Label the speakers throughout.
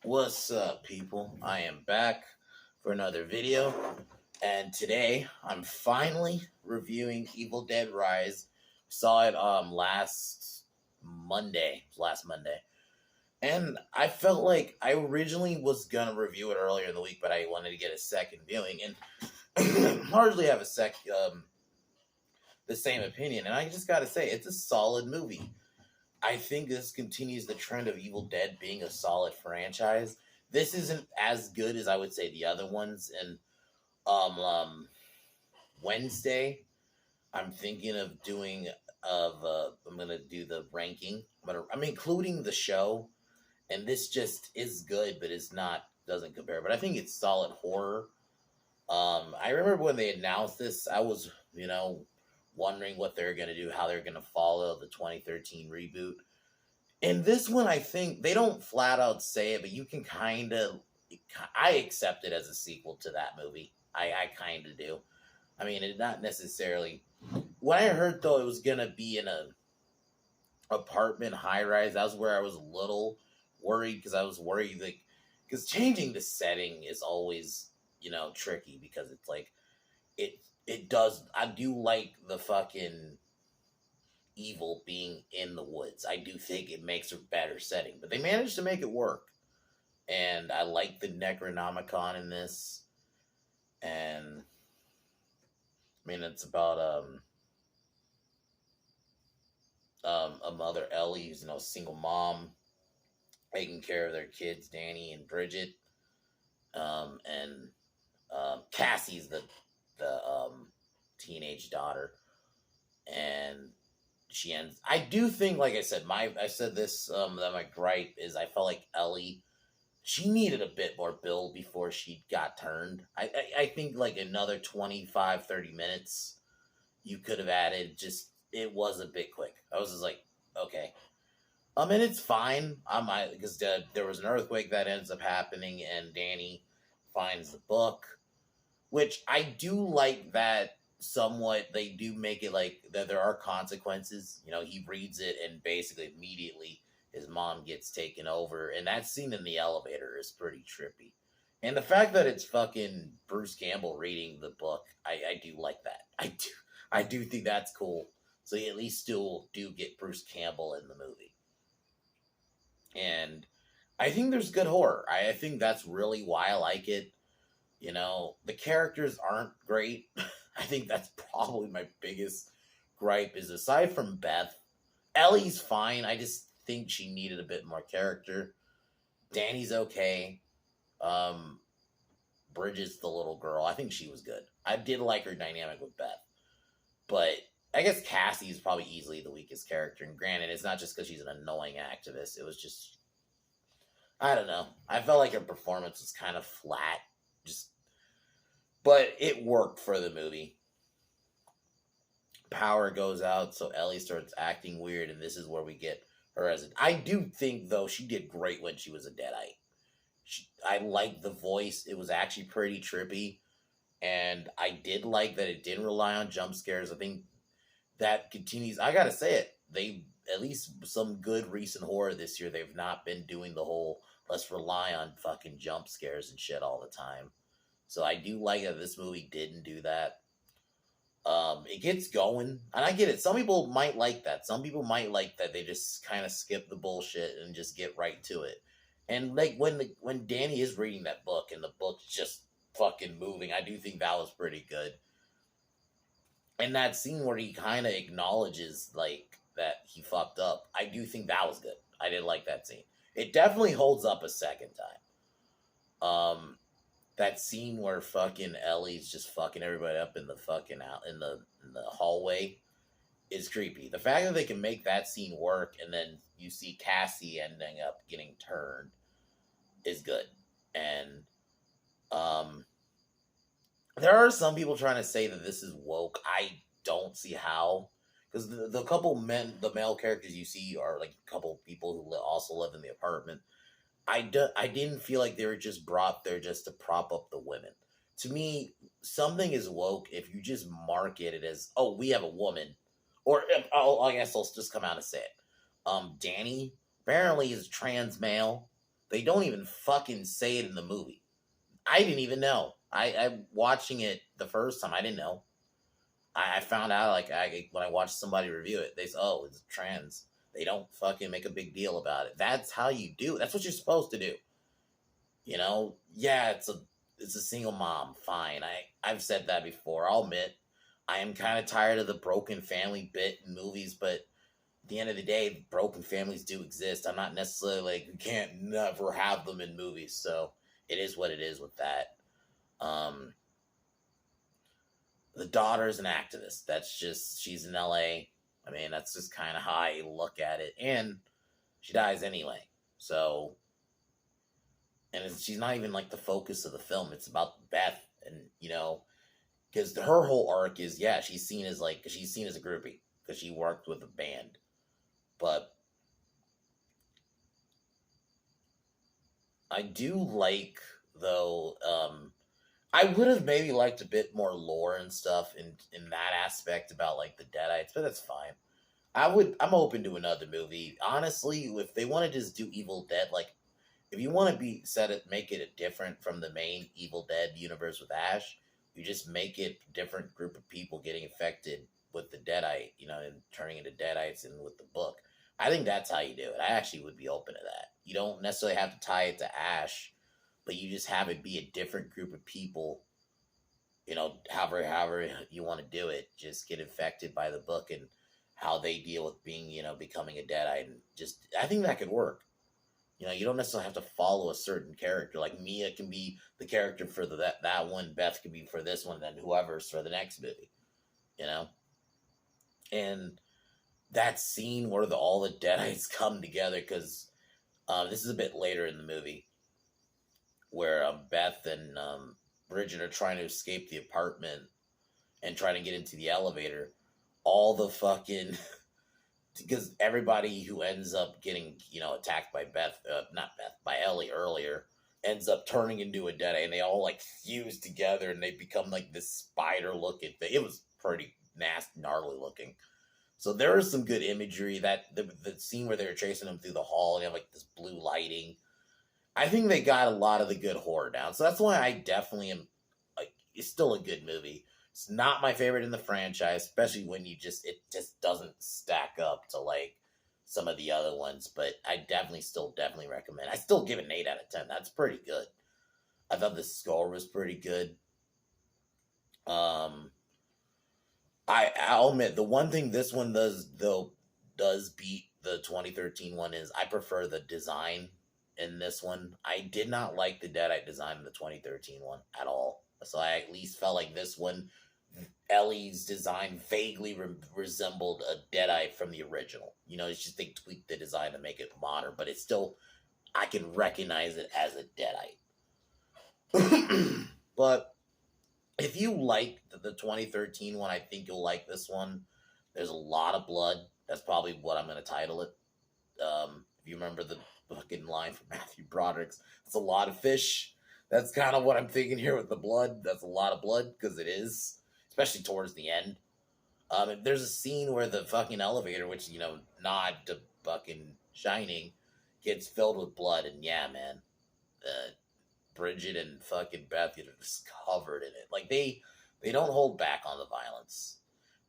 Speaker 1: What's up, people? I am back for another video, and today I'm finally reviewing Evil Dead Rise. Saw it last Monday, and I felt like I originally was gonna review it earlier in the week, but I wanted to get a second viewing and largely have the same opinion. And I just gotta say, it's a solid movie. I think this continues the trend of Evil Dead being a solid franchise. This isn't as good as I would say the other ones. And um, um Wednesday, I'm thinking of doing I'm gonna do the ranking, but I'm including the show, and this just is good, but it's not doesn't compare. But I think it's solid horror. I remember when they announced this, I was wondering what they're gonna do, how they're gonna follow the 2013 reboot. In this one, I think they don't flat out say it, but you can kind of. I accept it as a sequel to that movie. I kind of do. I mean, it's not necessarily. When I heard though it was gonna be in a apartment high rise, that's where I was a little worried because I was worried because changing the setting is always tricky because it's like it does. I do like the fucking evil being in the woods. I do think it makes a better setting, but they managed to make it work. And I like the Necronomicon in this. And I mean, it's about a mother, Ellie, who's single mom, taking care of their kids, Danny and Bridget. And Cassie's the teenage daughter, and she ends. I do think, like I said, I said this that my gripe is I felt like Ellie, she needed a bit more build before she got turned. I think like another 25, 30 minutes you could have added. Just it was a bit quick. I was just like, okay. And it's fine. Because there was an earthquake that ends up happening, and Danny finds the book, which I do like that somewhat. They do make it like that there are consequences. He reads it, and basically immediately his mom gets taken over, and that scene in the elevator is pretty trippy. And the fact that it's fucking Bruce Campbell reading the book, I do like that. I do think that's cool. So you at least still do get Bruce Campbell in the movie. And I think there's good horror. I think that's really why I like it. The characters aren't great. I think that's probably my biggest gripe is aside from Beth, Ellie's fine. I just think she needed a bit more character. Danny's okay. Um, Bridget's the little girl. I think she was good. I did like her dynamic with Beth. But I guess Cassie is probably easily the weakest character. And granted, it's not just because she's an annoying activist. It was just, I don't know. I felt like her performance was kind of flat. But it worked for the movie. Power goes out, so Ellie starts acting weird, and this is where we get her as I do think, though, she did great when she was a Deadite. I liked the voice. It was actually pretty trippy. And I did like that it didn't rely on jump scares. I think that continues. I gotta say it. They, at least some good recent horror this year, they've not been doing the whole let's rely on fucking jump scares and shit all the time. So I do like that this movie didn't do that. It gets going, and I get it. Some people might like that. Some people might like that they just kind of skip the bullshit and just get right to it. And like when Danny is reading that book and the book's just fucking moving, I do think that was pretty good. And that scene where he kind of acknowledges like that he fucked up, I do think that was good. I did like that scene. It definitely holds up a second time. That scene where fucking Ellie's just fucking everybody up in the fucking out in the hallway is creepy. The fact that they can make that scene work and then you see Cassie ending up getting turned is good. And there are some people trying to say that this is woke. I don't see how, because the couple men, the male characters you see are like a couple people who also live in the apartment. I didn't feel like they were just brought there just to prop up the women. To me, something is woke if you just market it as, oh, we have a woman. Or, I guess I'll just come out and say it. Danny apparently is trans male. They don't even fucking say it in the movie. I didn't even know. I watching it the first time. I didn't know. I found out like when I watched somebody review it, they said, "Oh, it's trans." They don't fucking make a big deal about it. That's how you do it. That's what you're supposed to do. You know? Yeah, it's a single mom. Fine. I've said that before. I'll admit I am kind of tired of the broken family bit in movies, but at the end of the day, broken families do exist. I'm not necessarily like you can't never have them in movies, so it is what it is with that. Um, the daughter's an activist. That's just she's in LA. I mean, that's just kind of how I look at it, and she dies anyway. So, and she's not even like the focus of the film. It's about Beth, and because her whole arc is yeah, she's seen as a groupie because she worked with a band, but I do like though. I would have maybe liked a bit more lore and stuff in that aspect about like the Deadites, but that's fine. I'm open to another movie. Honestly, if they want to just do Evil Dead, like if you want to make it a different from the main Evil Dead universe with Ash, you just make it a different group of people getting infected with the Deadite, and turning into Deadites and with the book. I think that's how you do it. I actually would be open to that. You don't necessarily have to tie it to Ash, but you just have it be a different group of people. However you want to do it, just get infected by the book and how they deal with being, becoming a Deadite, and just I think that could work. You don't necessarily have to follow a certain character. Like Mia can be the character for that one, Beth can be for this one, then whoever's for the next movie. You know, and that scene where all the Deadites come together because this is a bit later in the movie where Beth and Bridget are trying to escape the apartment and trying to get into the elevator. All the fucking because everybody who ends up getting attacked by not Beth, by Ellie earlier ends up turning into a Deadite, and they all like fuse together and they become like this spider looking thing. It was pretty nasty, gnarly looking. So there is some good imagery. That the scene where they were chasing them through the hall and they have like this blue lighting. I think they got a lot of the good horror down. So that's why I definitely am like it's still a good movie. It's not my favorite in the franchise, especially when it just doesn't stack up to like some of the other ones, but I definitely recommend. I still give it an 8 out of 10. That's pretty good. I thought the score was pretty good. Um I'll admit the one thing this one does beat the 2013 one is I prefer the design in this one. I did not like the Deadite design in the 2013 one at all. So I at least felt like this one, Ellie's design vaguely resembled a Deadite from the original. It's just they tweaked the design to make it modern, but it's still, I can recognize it as a Deadite. But if you like the 2013 one, I think you'll like this one. There's a lot of blood. That's probably what I'm going to title it. If you remember the fucking line from Matthew Broderick's, it's a lot of fish. That's kind of what I'm thinking here with the blood. That's a lot of blood because it is, especially towards the end. There's a scene where the fucking elevator, which nod to fucking Shining, gets filled with blood, and yeah, man, Bridget and fucking Beth are just covered in it. Like they don't hold back on the violence.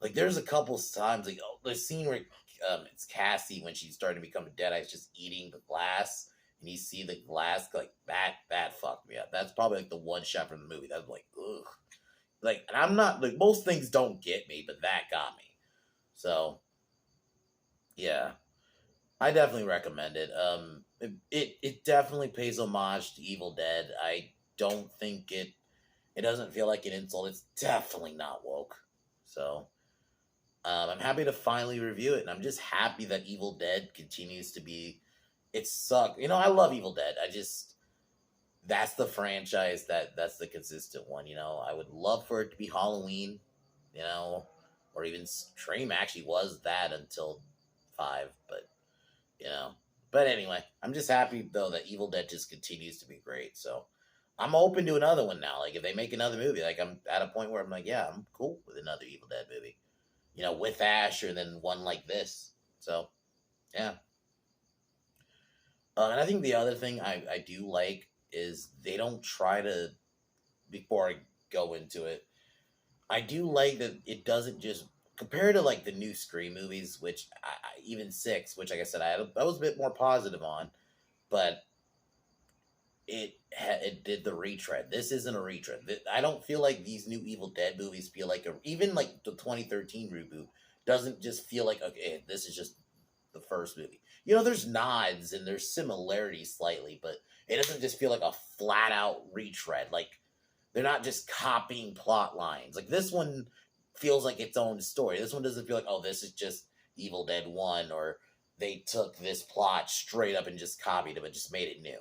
Speaker 1: Like there's a couple times like the scene where it's Cassie when she's starting to become a Deadite, just eating the glass, and you see the glass like that fucked me up. That's probably like the one shot from the movie that's like ugh. Like, and I'm not like most things don't get me, but that got me. So yeah, I definitely recommend it. It definitely pays homage to Evil Dead. I don't think it doesn't feel like an insult. It's definitely not woke. So I'm happy to finally review it, and I'm just happy that Evil Dead continues to be. It sucked. I love Evil Dead. That's the franchise that's the consistent one. I would love for it to be Halloween, or even Scream actually was that until 5, but you know. But anyway, I'm just happy though that Evil Dead just continues to be great. So I'm open to another one now. Like if they make another movie, like I'm at a point where I'm like, yeah, I'm cool with another Evil Dead movie. With Ash or then one like this. So yeah. And I think the other thing I do like is they don't try to, before I go into it, I do like that it doesn't just, compared to like the new Scream movies, which even six, which like I said, I was a bit more positive on, but it did the retread. This isn't a retread. I don't feel like these new Evil Dead movies feel like even like the 2013 reboot doesn't just feel like, okay, this is just the first movie. There's nods and there's similarities slightly, but it doesn't just feel like a flat out retread. Like they're not just copying plot lines. Like this one feels like its own story. This one doesn't feel like, oh, this is just Evil Dead 1, or they took this plot straight up and just copied it but just made it new.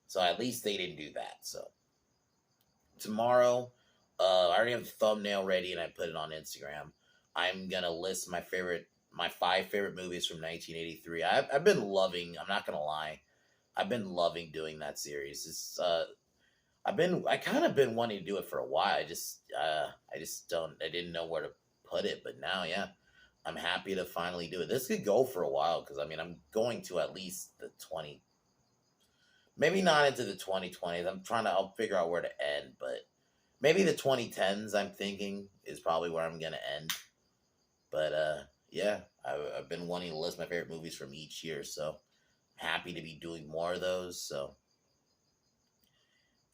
Speaker 1: So at least they didn't do that. So tomorrow, I already have the thumbnail ready and I put it on Instagram. I'm gonna list my 5 favorite movies from 1983. I've been loving. I'm not gonna lie, I've been loving doing that series. I kind of been wanting to do it for a while. I didn't know where to put it, but now, yeah, I'm happy to finally do it. This could go for a while because I mean I'm going to at least the 20, maybe not into the 2020s. I'll figure out where to end, but maybe the 2010s. I'm thinking is probably where I'm gonna end. But yeah, I've been wanting to list my favorite movies from each year, so happy to be doing more of those. So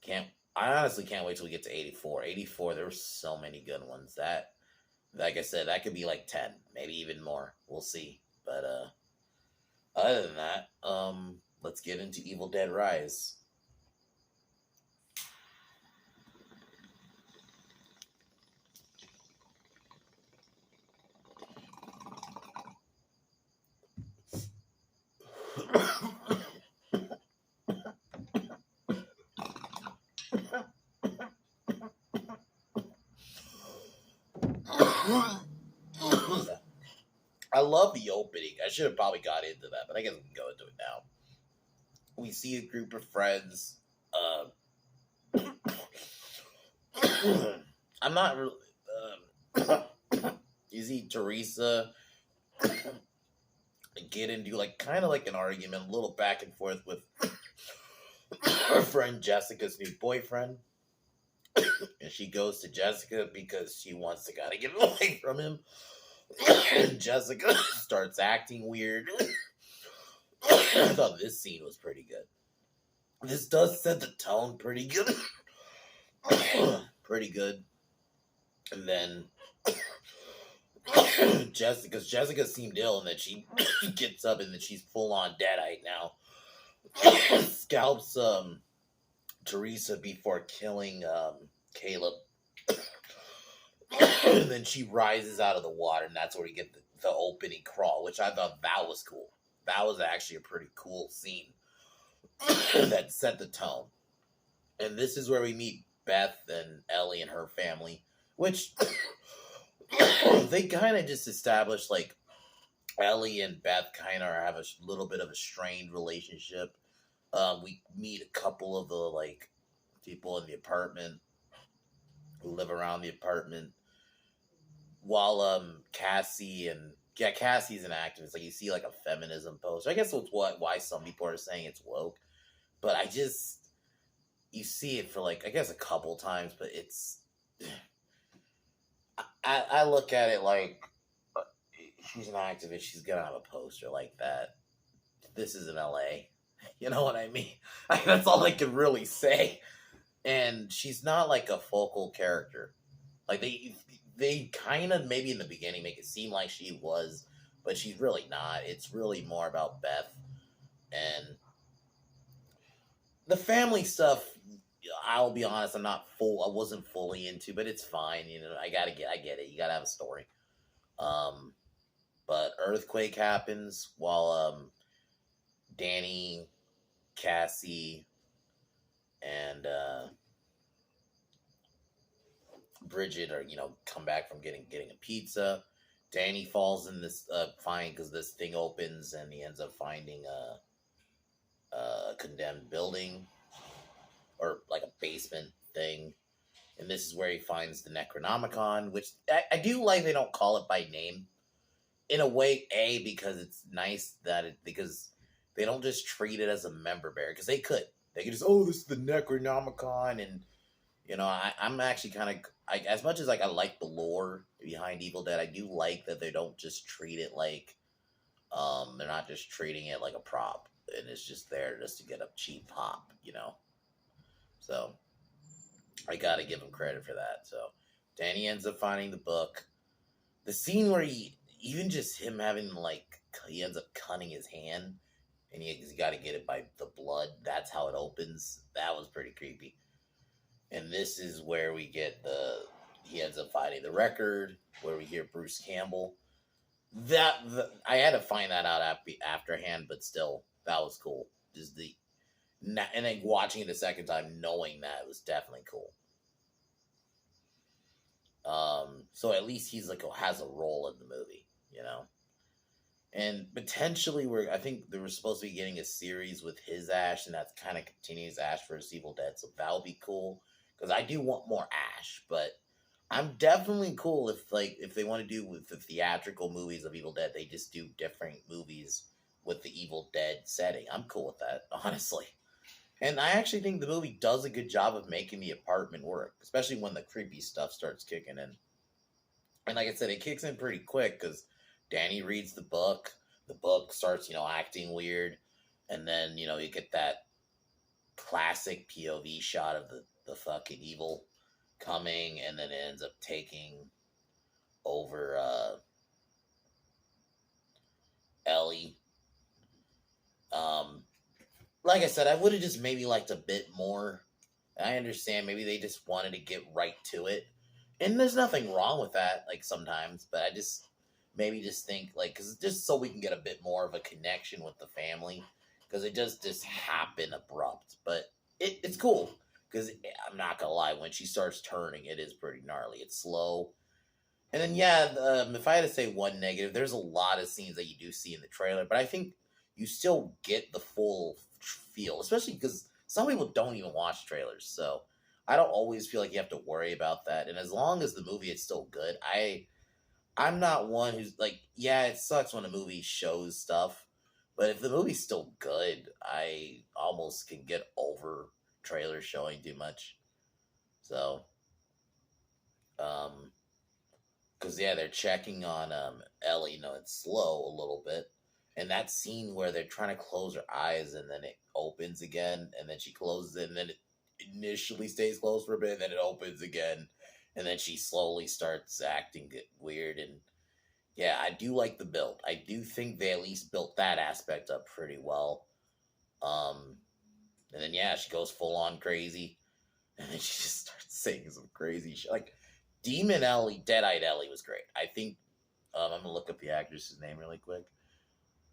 Speaker 1: can't I honestly can't wait till we get to 84. 84, there were so many good ones. That, like I said, that could be like 10, maybe even more. We'll see. But other than that, let's get into Evil Dead Rise. I love the opening. I should have probably got into that, but I guess we can go into it now. We see a group of friends. I'm not really. You see Teresa get into like kind of like an argument, a little back and forth with her friend Jessica's new boyfriend. And she goes to Jessica because she wants to kind of get away from him. And Jessica starts acting weird. I thought this scene was pretty good. This does set the tone pretty good. Pretty good. And then Jessica seemed ill, and then she gets up, and then she's full on deadite now. Scalps Teresa before killing Caleb. And then she rises out of the water, and that's where we get the opening crawl, which I thought that was cool. That was actually a pretty cool scene that set the tone. And this is where we meet Beth and Ellie and her family, which they kind of just established like Ellie and Beth kind of have a little bit of a strained relationship. We meet a couple of the like people in the apartment who live around the apartment, while Cassie's an activist. Like you see like a feminism post. I guess that's why some people are saying it's woke, but you see it for like I guess a couple times, but it's I look at it like she's an activist. She's gonna have a poster like that. This is in LA. You know what I mean? That's all I can really say. And she's not like a focal character. Like they kind of maybe in the beginning make it seem like she was, but she's really not. It's really more about Beth and the family stuff. I'll be honest, I wasn't fully into, but it's fine. I get it. You gotta have a story. Um, but earthquake happens while Danny, Cassie, and Bridget are come back from getting a pizza. Danny falls in this fine because this thing opens and he ends up finding a condemned building or like a basement thing. And this is where he finds the Necronomicon, which I do like they don't call it by name. In a way, because it's nice that because they don't just treat it as a member bear because they could just, oh, this is the Necronomicon, and I'm actually kind of, as much as like I like the lore behind Evil Dead, I do like that they don't just treat it like they're not just treating it like a prop and it's just there just to get a cheap pop. So I gotta give him credit for that. So Danny ends up finding the book. The scene where even just him having like he ends up cutting his hand and he's got to get it by the blood. That's how it opens. That was pretty creepy. And this is where we get he ends up finding the record where we hear Bruce Campbell. I had to find that out afterhand, but still, that was cool. Just and then watching it a second time, knowing that, was definitely cool. So at least he's like has a role in the movie. And potentially I think they were supposed to be getting a series with his Ash, and that's kind of continues Ash vs. Evil Dead, so that would be cool because I do want more Ash, but I'm definitely cool if they want to do with the theatrical movies of Evil Dead, they just do different movies with the Evil Dead setting. I'm cool with that, honestly. And I actually think the movie does a good job of making the apartment work, especially when the creepy stuff starts kicking in. And like I said, it kicks in pretty quick because Danny reads the book. The book starts, acting weird. And then, you get that classic POV shot of the fucking evil coming, and then it ends up taking over Ellie. Like I said, I would have just maybe liked a bit more. I understand maybe they just wanted to get right to it. And there's nothing wrong with that, like, sometimes, but I just maybe just think, like, because just so we can get a bit more of a connection with the family, because it does just happen abrupt, but it's cool, because I'm not gonna lie, when she starts turning, it is pretty gnarly. It's slow. And then, yeah, if I had to say one negative, there's a lot of scenes that you do see in the trailer, but I think you still get the full feel, especially because some people don't even watch trailers, so I don't always feel like you have to worry about that. And as long as the movie is still good, I'm not one who's like, yeah, it sucks when a movie shows stuff, but if the movie's still good, I almost can get over trailers showing too much. So, because yeah, they're checking on Ellie. It's slow a little bit, and that scene where they're trying to close her eyes and then it opens again, and then she closes it, and then it initially stays closed for a bit, and then it opens again, and then she slowly starts acting weird. And yeah, I do like the build. I do think they at least built that aspect up pretty well. And then yeah, she goes full on crazy, and then she just starts saying some crazy shit. Like Demon Ellie, Dead-Eyed Ellie was great. I think I'm gonna look up the actress's name really quick.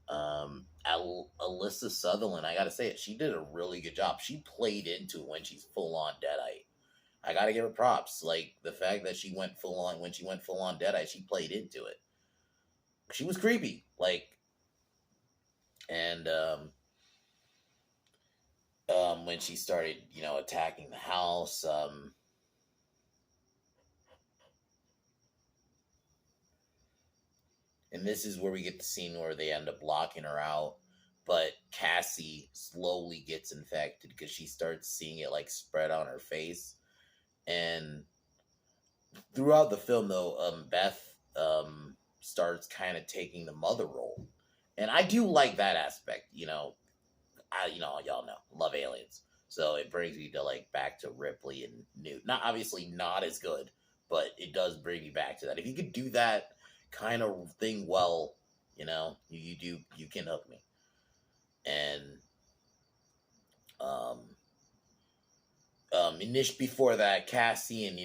Speaker 1: Alyssa Sutherland, I gotta say it, she did a really good job. She played into it when she's full on Deadite. I gotta give her props. Like the fact that she went full on when she went full on Deadite, she played into it. She was creepy, like, and when she started, attacking the house, and this is where we get the scene where they end up locking her out, but Cassie slowly gets infected because she starts seeing it like spread on her face. And throughout the film, though, Beth starts kind of taking the mother role, and I do like that aspect. Y'all know, love aliens, so it brings me to like back to Ripley and Newt. Not obviously not as good, but it does bring me back to that. If you could do that kind of thing well, you can hook me. And before that, Cassian,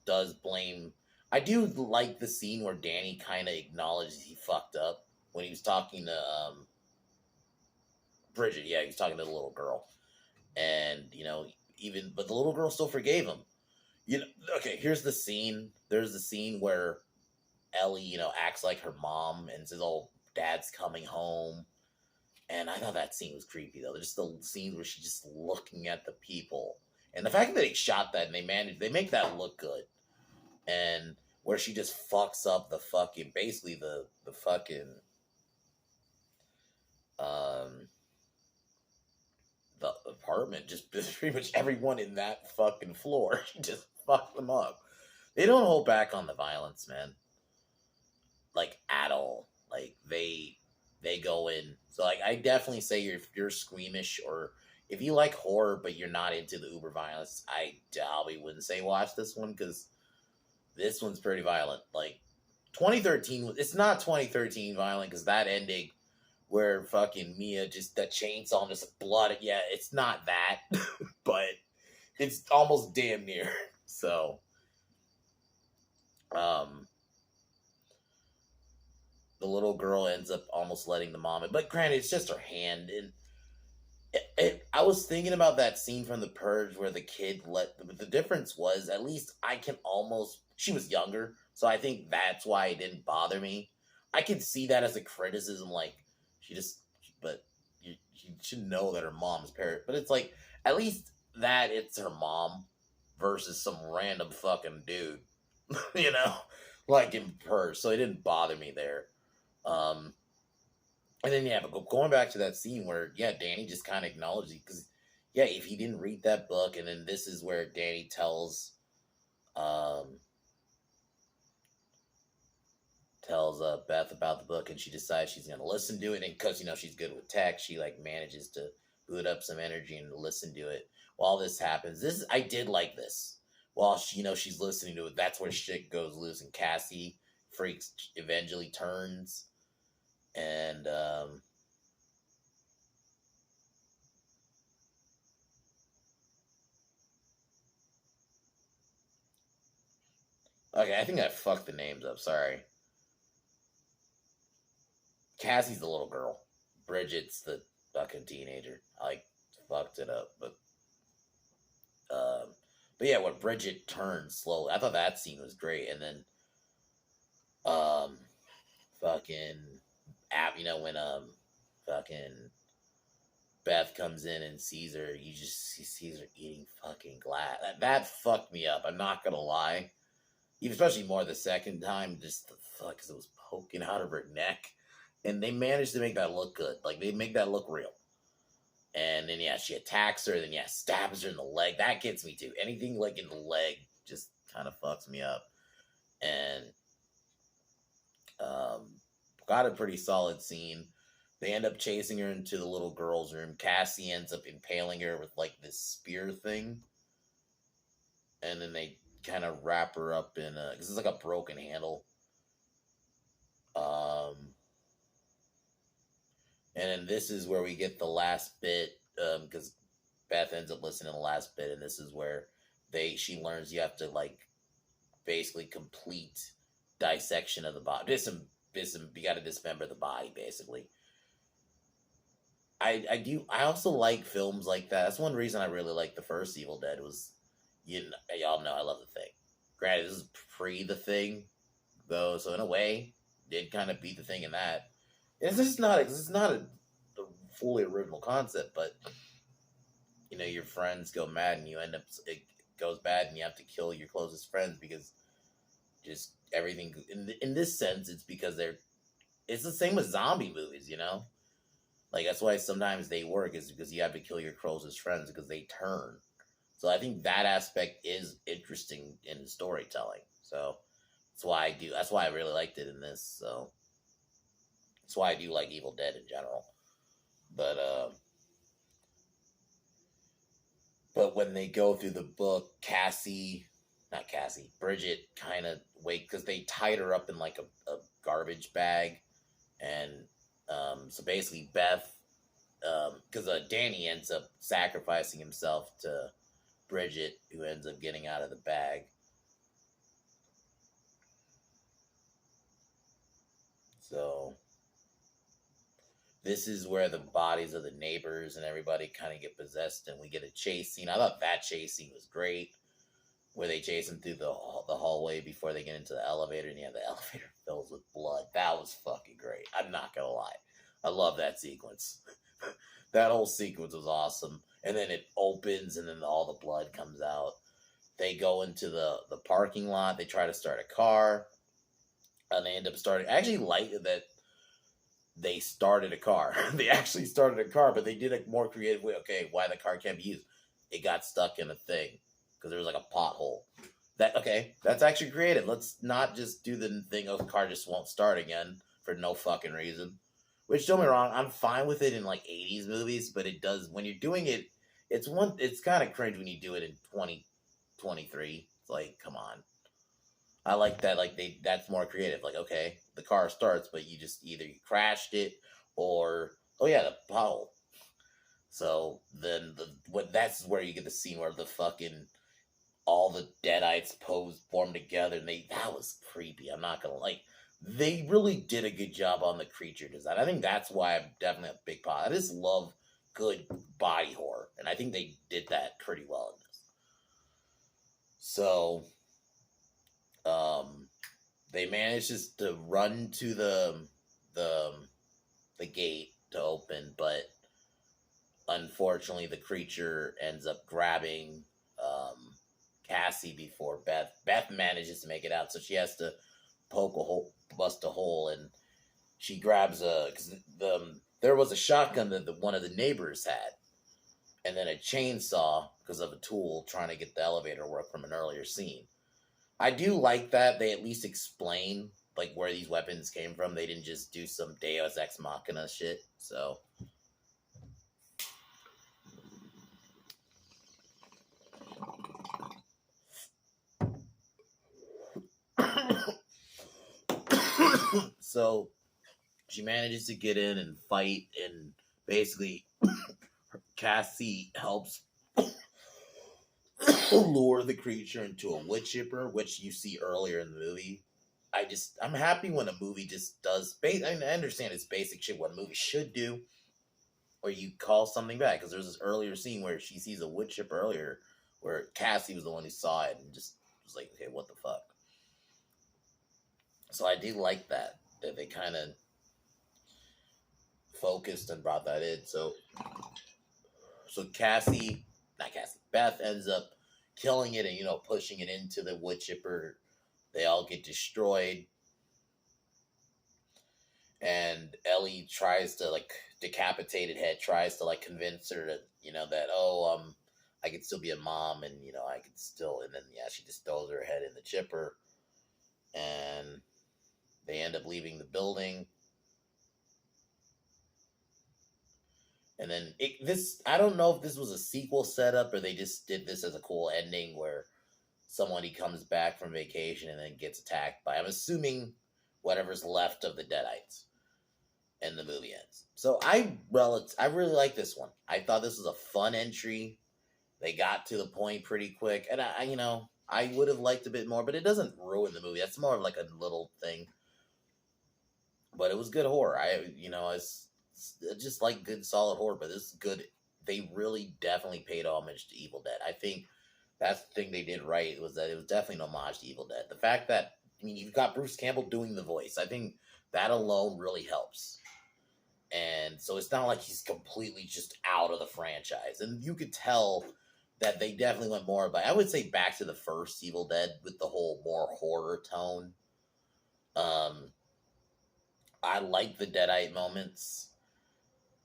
Speaker 1: does blame. I do like the scene where Danny kind of acknowledges he fucked up when he was talking to Bridget. Yeah, he was talking to the little girl, and but the little girl still forgave him. Okay, here's the scene. There's the scene where Ellie, acts like her mom and says, "Oh, Dad's coming home." And I thought that scene was creepy, though. Just the scenes where she's just looking at the people. And the fact that they shot that and they make that look good. And where she just fucks up basically the fucking, apartment, just pretty much everyone in that fucking floor. She just fucked them up. They don't hold back on the violence, man. Like at all. Like they go in. So like I definitely say if you're squeamish or if you like horror but you're not into the uber violence, I probably wouldn't say watch this one because this one's pretty violent. Like 2013, it's not 2013 violent because that ending where fucking Mia just the chainsaw and just blood. Yeah, it's not that, but it's almost damn near. So, um, the little girl ends up almost letting the mom in. But granted, it's just her hand. And I was thinking about that scene from The Purge where the kid let. But the difference was, at least I can almost. She was younger, so I think that's why it didn't bother me. I could see that as a criticism, like she just. But you should know that her mom's parent. But it's like at least that it's her mom versus some random fucking dude, you know, like in Purge. So it didn't bother me there. Um, and then yeah, but going back to that scene where yeah, Danny just kind of acknowledged it because yeah, if he didn't read that book, and then this is where Danny um tells Beth about the book, and she decides she's gonna listen to it, and because she's good with tech, she like manages to boot up some energy and listen to it while this happens. This I did like this while she's listening to it. That's where shit goes loose, and Cassie freaks eventually turns and okay, I think I fucked the names up. Sorry. Cassie's the little girl. Bridget's the fucking teenager. I like fucked it up, um, but yeah, when Bridget turns slowly, I thought that scene was great, and then um, fucking app, when fucking Beth comes in and sees her, sees her eating fucking glass. That fucked me up. I'm not gonna lie. Even especially more the second time, just the fuck, because it was poking out of her neck, and they managed to make that look good. Like they make that look real. And then yeah, she attacks her. Then yeah, stabs her in the leg. That gets me too. Anything like in the leg just kind of fucks me up. And got a pretty solid scene. They end up chasing her into the little girl's room. Cassie ends up impaling her with like this spear thing, and then they kind of wrap her up in a because it's like a broken handle. And then this is where we get the last bit because Beth ends up listening to the last bit, and this is where she learns you have to like basically complete dissection of the body. You got to dismember the body basically. I also like films like that. That's one reason I really like the first Evil Dead was y'all know I love The Thing. Granted, this is pre The Thing though, so in a way, did kind of beat The Thing in that. It's not a fully original concept, but your friends go mad and it goes bad and you have to kill your closest friends because just everything in this sense it's because it's the same with zombie movies, like that's why sometimes they work is because you have to kill your closest friends because they turn. So I think that aspect is interesting in storytelling. So that's why I really liked it in this. So that's why I do like Evil Dead in general. But when they go through the book, Bridget kind of because they tied her up in like a garbage bag, and so basically Beth, because Danny ends up sacrificing himself to Bridget, who ends up getting out of the bag. So this is where the bodies of the neighbors and everybody kind of get possessed, and we get a chase scene. I thought that chase scene was great, where they chase him through the hallway before they get into the elevator, and yeah, the elevator fills with blood. That was fucking great. I'm not gonna lie, I love that sequence. That whole sequence was awesome. And then it opens, and then all the blood comes out. They go into the parking lot. They try to start a car, and they end up starting. I actually like that they started a car. They actually started a car, but they did a more creative way. Okay, why the car can't be used? It got stuck in a thing because there was like a pothole. That okay? That's actually creative. Let's not just do the thing of the car just won't start again for no fucking reason. Which don't get me wrong, I'm fine with it in like '80s movies, but it does when you're doing it. It's kind of cringe when you do it in 2023. It's like, come on. I like that. Like that's more creative. Like, okay, the car starts, but you just either you crashed it or oh yeah, the pothole. So then that's where you get the scene where the fucking all the deadites form together, and that was creepy. I'm not gonna like. They really did a good job on the creature design. I think that's why I'm definitely a big pot. I just love good body horror, and I think they did that pretty well in this. So, um, they managed just to run to the the gate to open, but unfortunately, the creature ends up grabbing Cassie before Beth. Beth manages to make it out, so she has to bust a hole, and she grabs because there was a shotgun that one of the neighbors had, and then a chainsaw because of a tool trying to get the elevator work from an earlier scene. I do like that they at least explain like where these weapons came from. They didn't just do some Deus Ex Machina shit. So. So she manages to get in and fight, and basically Cassie helps lure the creature into a wood chipper, which you see earlier in the movie. I'm happy when a movie just does. I mean, I understand it's basic shit what a movie should do, or you call something back because there's this earlier scene where she sees a wood chipper earlier, where Cassie was the one who saw it and just was like, "Okay, what the fuck." So I do like that they kind of focused and brought that in. So Beth ends up killing it and pushing it into the wood chipper. They all get destroyed, and Ellie tries to like decapitated head tries to like convince her that that I could still be a mom and I could still, and then she just throws her head in the chipper, and they end up leaving the building. And then I don't know if this was a sequel setup or they just did this as a cool ending where somebody comes back from vacation and then gets attacked by, I'm assuming, whatever's left of the Deadites, and the movie ends. So I really like this one. I thought this was a fun entry. They got to the point pretty quick, and I would have liked a bit more, but it doesn't ruin the movie. That's more of like a little thing. But it was good horror. It's just like good solid horror, but this is good. They really definitely paid homage to Evil Dead. I think that's the thing they did right, was that it was definitely an homage to Evil Dead. The fact that you've got Bruce Campbell doing the voice, I think that alone really helps. And so it's not like he's completely just out of the franchise. And you could tell that they definitely went more by, I would say, back to the first Evil Dead with the whole more horror tone. I like the Deadite moments.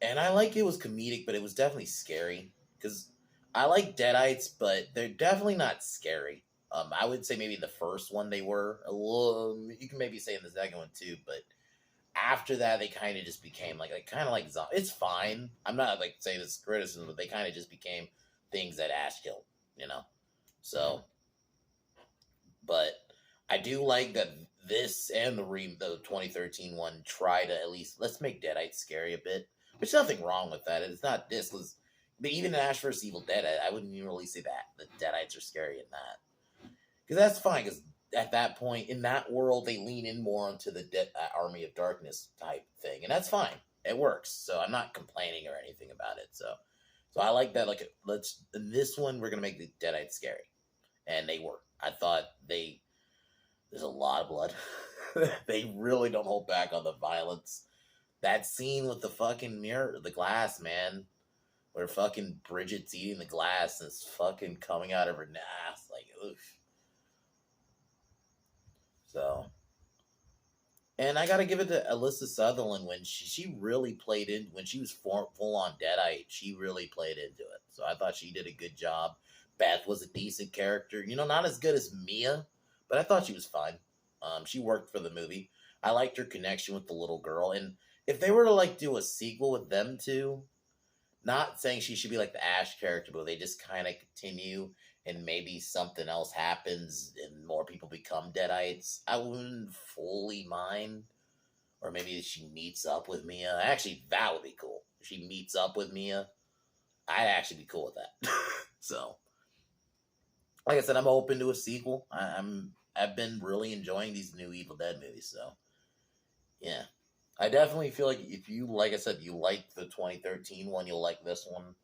Speaker 1: And I like it was comedic, but it was definitely scary. Because I like Deadites, but they're definitely not scary. I would say maybe the first one they were a little. You can maybe say in the second one too, but after that they kind of just became like it's fine. I'm not like saying this criticism, but they kind of just became things that Ash killed, So, but I do like that this and the 2013 one try to at least let's make Deadites scary a bit. There's nothing wrong with that. It's not this was, but even in Ash vs. Evil Dead, I wouldn't even really say that the Deadites are scary in that, because that's fine. Because at that point in that world, they lean in more onto the Army of Darkness type thing, and that's fine. It works. So I'm not complaining or anything about it. So I like that. Like, in this one, we're gonna make the Deadites scary, and they were. I thought there's a lot of blood. They really don't hold back on the violence. That scene with the fucking mirror, the glass, man, where fucking Bridget's eating the glass and it's fucking coming out of her ass, like, oof. So, And I gotta give it to Alyssa Sutherland when she really played in when she was full on Deadite. She really played into it, so I thought she did a good job. Beth was a decent character, not as good as Mia, but I thought she was fine. She worked for the movie. I liked her connection with the little girl, and if they were to like do a sequel with them two, not saying she should be like the Ash character, but they just kind of continue and maybe something else happens and more people become Deadites, I wouldn't fully mind. Or maybe she meets up with Mia. Actually, that would be cool. If she meets up with Mia, I'd actually be cool with that. So, like I said, I'm open to a sequel. I've been really enjoying these new Evil Dead movies. So, yeah, I definitely feel like if you, like I said, you like the 2013 one, you'll like this one.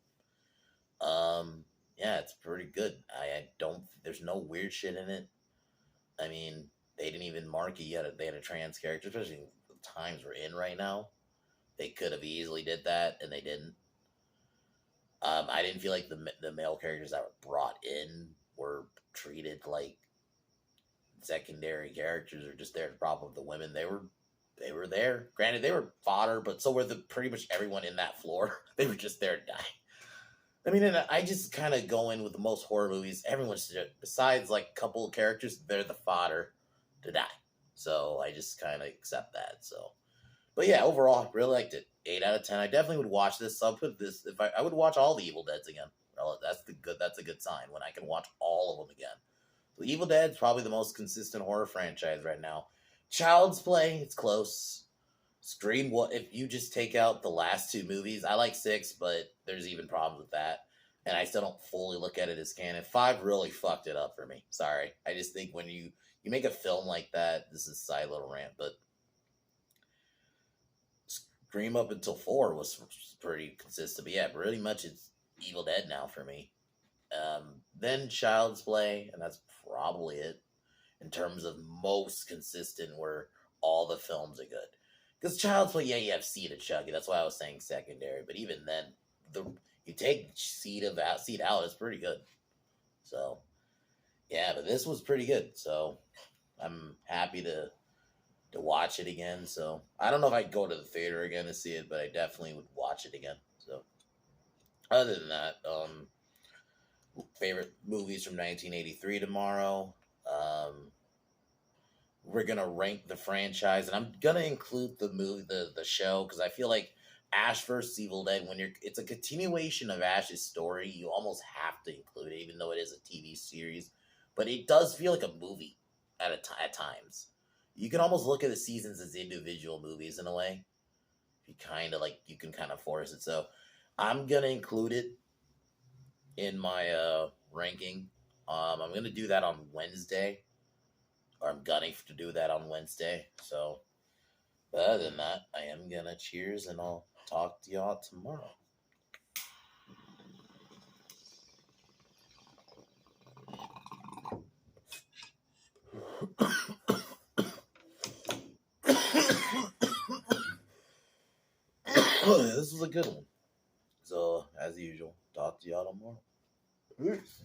Speaker 1: Yeah, it's pretty good. I don't. There's no weird shit in it. I mean, they didn't even market yet. They had a trans character, especially the times we're in right now. They could have easily did that, and they didn't. I didn't feel like the male characters that were brought in were treated like secondary characters or just there to prop up the women. They were there. Granted, they were fodder, but so were the pretty much everyone in that floor. They were just there to die. I mean, and I just kind of go in with the most horror movies. Everyone's besides like a couple of characters, they're the fodder to die. So I just kind of accept that. So, but yeah, overall, really liked it. 8 out of 10. I definitely would watch this. So I'll put this if I would watch all the Evil Deads again. Well, that's a good sign when I can watch all of them again. So Evil Dead's probably the most consistent horror franchise right now. Child's Play, it's close. Scream, what if you just take out the last two movies? I like 6, but there's even problems with that. And I still don't fully look at it as canon. 5 really fucked it up for me. Sorry. I just think when you make a film like that, this is a side little rant, but Scream up until 4 was pretty consistent. But yeah, pretty much it's Evil Dead now for me. Then Child's Play, and that's probably it in terms of most consistent where all the films are good. Because Child's Play, yeah, you have Seed of Chucky. That's why I was saying secondary. But even then, you take Seed out, it's pretty good. So, yeah, but this was pretty good. So, I'm happy to watch it again. So, I don't know if I'd go to the theater again to see it, but I definitely would watch it again. So, other than that, favorite movies from 1983 tomorrow. We're gonna rank the franchise, and I'm gonna include the movie, the show, because I feel like Ash vs. Evil Dead. It's a continuation of Ash's story, you almost have to include it, even though it is a TV series. But it does feel like a movie at times. You can almost look at the seasons as individual movies in a way. You can kind of force it. So I'm gonna include it in my ranking. I'm gonna do that on Wednesday, or I'm gunning to do that on Wednesday. So, but other than that, I am gonna cheers, and I'll talk to y'all tomorrow. This was a good one. So, as usual, talk to y'all tomorrow. Peace.